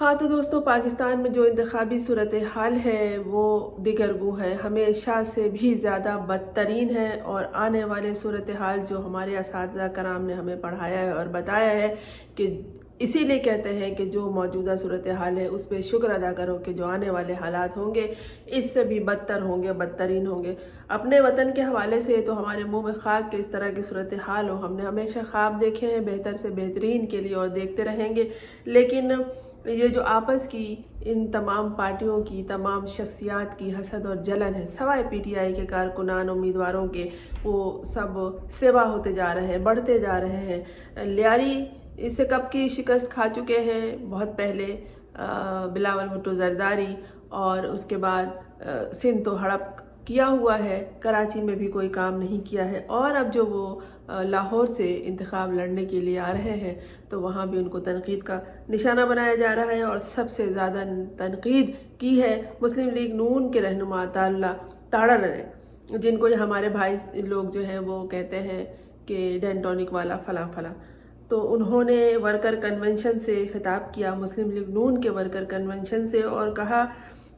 हाँ तो दोस्तों, पाकिस्तान में जो इंतखाबी सूरत हाल है वो दिगरगू है, हमेशा से भी ज़्यादा बदतरीन है। और आने वाले सूरत हाल जो हमारे असातिज़ा कराम ने हमें पढ़ाया है और बताया है कि इसीलिए कहते हैं कि जो मौजूदा सूरत हाल है उस पर शुक्र अदा करो कि जो आने वाले हालात होंगे इससे भी बदतर होंगे, बदतरीन होंगे। अपने वतन के हवाले से तो हमारे मुंह में खाक के इस तरह की सूरत हाल हो, हमने हमेशा ख्वाब देखे हैं बेहतर से बेहतरीन के लिए और देखते रहेंगे। लेकिन ये जो आपस की इन तमाम पार्टियों की, तमाम शख्सियात की हसद और जलन है, सवाए पीटीआई के कारकुनान उम्मीदवारों के, वो सब सिवा होते जा रहे हैं, बढ़ते जा रहे हैं। लियारी इससे कब की शिकस्त खा चुके हैं, बहुत पहले बिलावल भुट्टो जरदारी, और उसके बाद सिंध तो हड़प किया हुआ है, कराची में भी कोई काम नहीं किया है। और अब जो वो लाहौर से इंतखाब लड़ने के लिए आ रहे हैं तो वहाँ भी उनको तनकीद का निशाना बनाया जा रहा है। और सबसे ज़्यादा तनकीद की है मुस्लिम लीग नून के रहनुमा अताउल्लाह ताड़र ने, जिनको हमारे भाई लोग जो हैं वो कहते हैं कि डेंटोनिक वाला फला फला। तो उन्होंने वर्कर कन्वेंशन से खिताब किया, मुस्लिम लीग नून के वर्कर कन्वेंशन से, और कहा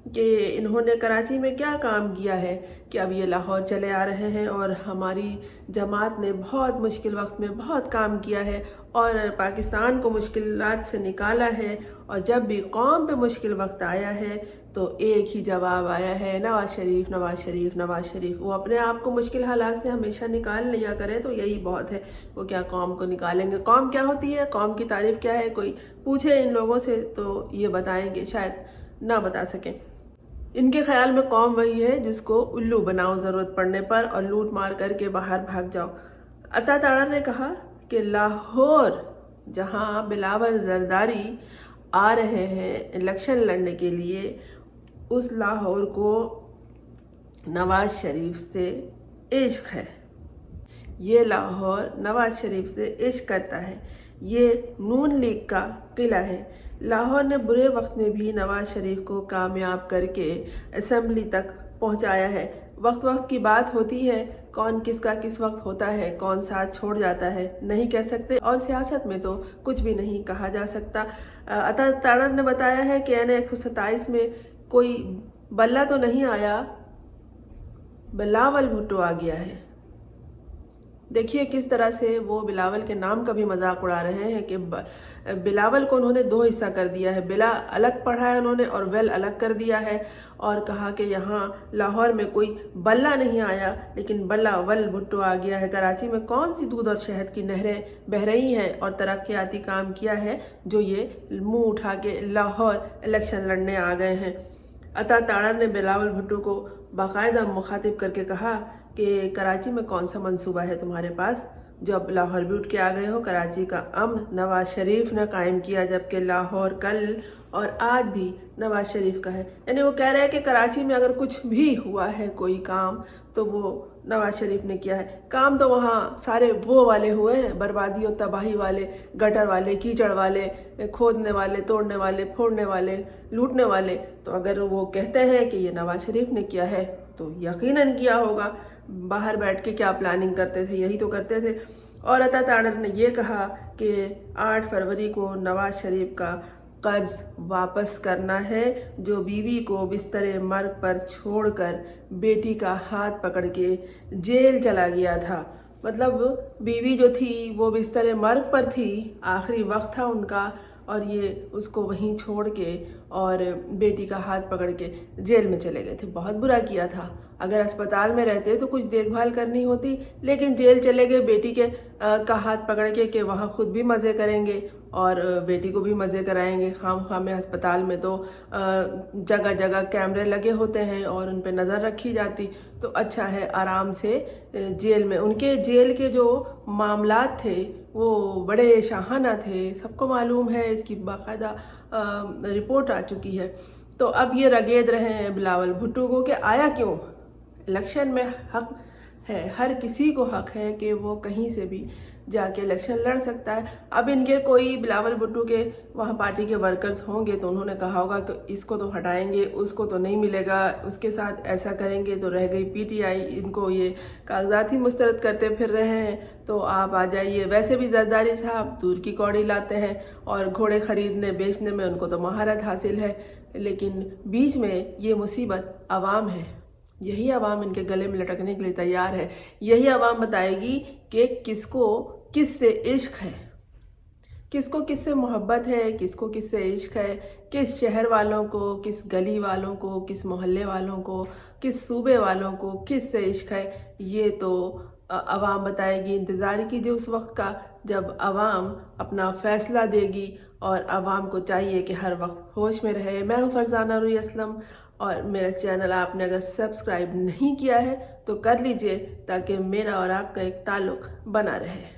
कि इन्होंने कराची में क्या काम किया है कि अब ये लाहौर चले आ रहे हैं और हमारी जमात ने बहुत मुश्किल वक्त में बहुत काम किया है और पाकिस्तान को मुश्किलात से निकाला है। और जब भी कौम पे मुश्किल वक्त आया है तो एक ही जवाब आया है, नवाज शरीफ, नवाज शरीफ, नवाज शरीफ। वो अपने आप को मुश्किल हालात से हमेशा निकाल लिया करें तो यही बहुत है, वो क्या कौम को निकालेंगे। कौम क्या होती है, कौम की तारीफ क्या है, कोई पूछे इन लोगों से तो ये बताएंगे, शायद ना बता सकें। इनके ख्याल में कौम वही है जिसको उल्लू बनाओ ज़रूरत पड़ने पर और लूट मार करके बाहर भाग जाओ। अता ताड़र ने कहा कि लाहौर जहां बिलावल जरदारी आ रहे हैं इलेक्शन लड़ने के लिए, उस लाहौर को नवाज शरीफ से इश्क है। ये लाहौर नवाज शरीफ से इश्क करता है, ये नून लीग का किला है। लाहौर ने बुरे वक्त में भी नवाज शरीफ को कामयाब करके असेंबली तक पहुंचाया है। वक्त वक्त की बात होती है, कौन किसका किस वक्त होता है, कौन साथ छोड़ जाता है नहीं कह सकते, और सियासत में तो कुछ भी नहीं कहा जा सकता। अता ताड़र ने बताया है कि एन 127 में कोई बल्ला तो नहीं आया, बिलावल भुट्टो आ गया है। देखिए किस तरह से वो बिलावल के नाम का भी मजाक उड़ा रहे हैं कि बिलावल को उन्होंने दो हिस्सा कर दिया है, बिला अलग पढ़ा है उन्होंने और वेल अलग कर दिया है। और कहा कि यहाँ लाहौर में कोई बल्ला नहीं आया लेकिन बल्ला वल भुट्टो आ गया है। कराची में कौन सी दूध और शहद की नहरें बह रही हैं और तरक्याती काम किया है जो ये मुंह उठा के लाहौर इलेक्शन लड़ने आ गए हैं। अता ताड़र ने बिलावल भुट्टो को बाकायदा मुखातिब करके कहा कि कराची में कौन सा मंसूबा है तुम्हारे पास जो अब लाहौर भी उठ के आ गए हो। कराची का अमन नवाज शरीफ ने कायम किया, जबकि लाहौर कल और आज भी नवाज शरीफ का है। यानी वो कह रहे हैं कि कराची में अगर कुछ भी हुआ है कोई काम तो वो नवाज शरीफ ने किया है। काम तो वहाँ सारे वो वाले हुए हैं, बर्बादी और तबाही वाले, गटर वाले, कीचड़ वाले, खोदने वाले, तोड़ने वाले, फोड़ने वाले, लूटने वाले। तो अगर वो कहते हैं कि ये नवाज शरीफ ने किया है तो यकीनन किया होगा। बाहर बैठ के क्या प्लानिंग करते थे, यही तो करते थे। और अता ताड़र ने ये कहा कि 8 फरवरी को नवाज शरीफ का कर्ज वापस करना है जो बीवी को बिस्तर मर्ग पर छोड़कर बेटी का हाथ पकड़ के जेल चला गया था। मतलब बीवी जो थी वो बिस्तर मर्ग पर थी, आखिरी वक्त था उनका, और ये उसको वहीं छोड़ के और बेटी का हाथ पकड़ के जेल में चले गए थे। बहुत बुरा किया था। अगर अस्पताल में रहते तो कुछ देखभाल करनी होती, लेकिन जेल चले गए बेटी के का हाथ पकड़ के वहाँ खुद भी मज़े करेंगे और बेटी को भी मज़े कराएंगे। खाम में अस्पताल में तो जगह जगह कैमरे लगे होते हैं और उन पर नज़र रखी जाती, तो अच्छा है आराम से जेल में। उनके जेल के जो मामलात थे वो बड़े शाहाना थे, सबको मालूम है, इसकी बाकायदा रिपोर्ट आ चुकी है। तो अब ये रगेद रहे हैं बिलावल भुट्टो को कि आया क्यों। इलेक्शन में हक है, हर किसी को हक है कि वो कहीं से भी जाके इलेक्शन लड़ सकता है। अब इनके कोई बिलावल भुट्टो के वहाँ पार्टी के वर्कर्स होंगे तो उन्होंने कहा होगा कि इसको तो हटाएंगे, उसको तो नहीं मिलेगा, उसके साथ ऐसा करेंगे तो रह गई पीटीआई, इनको ये कागजात ही मुस्तरद करते फिर रहे हैं तो आप आ जाइए। वैसे भी जरदारी साहब दूर की कौड़ी लाते हैं और घोड़े खरीदने बेचने में उनको तो महारत हासिल है, लेकिन बीच में ये मुसीबत अवाम है। यही अवाम इनके गले में लटकने के लिए तैयार है। यही अवाम बताएगी कि किसको किससे इश्क है, किसको किससे मोहब्बत है, किसको किससे इश्क है, किस शहर वालों को, किस गली वालों को, किस मोहल्ले वालों को, किस सूबे वालों को किस से इश्क है। ये तो अवाम बताएगी। इंतज़ार कीजिए उस वक्त का जब अवाम अपना फ़ैसला देगी और अवाम को चाहिए कि हर वक्त होश में रहे। मैं हूँ फरजाना रूही असलम और मेरा चैनल आपने अगर सब्सक्राइब नहीं किया है तो कर लीजिए ताकि मेरा और आपका एक ताल्लुक़ बना रहे।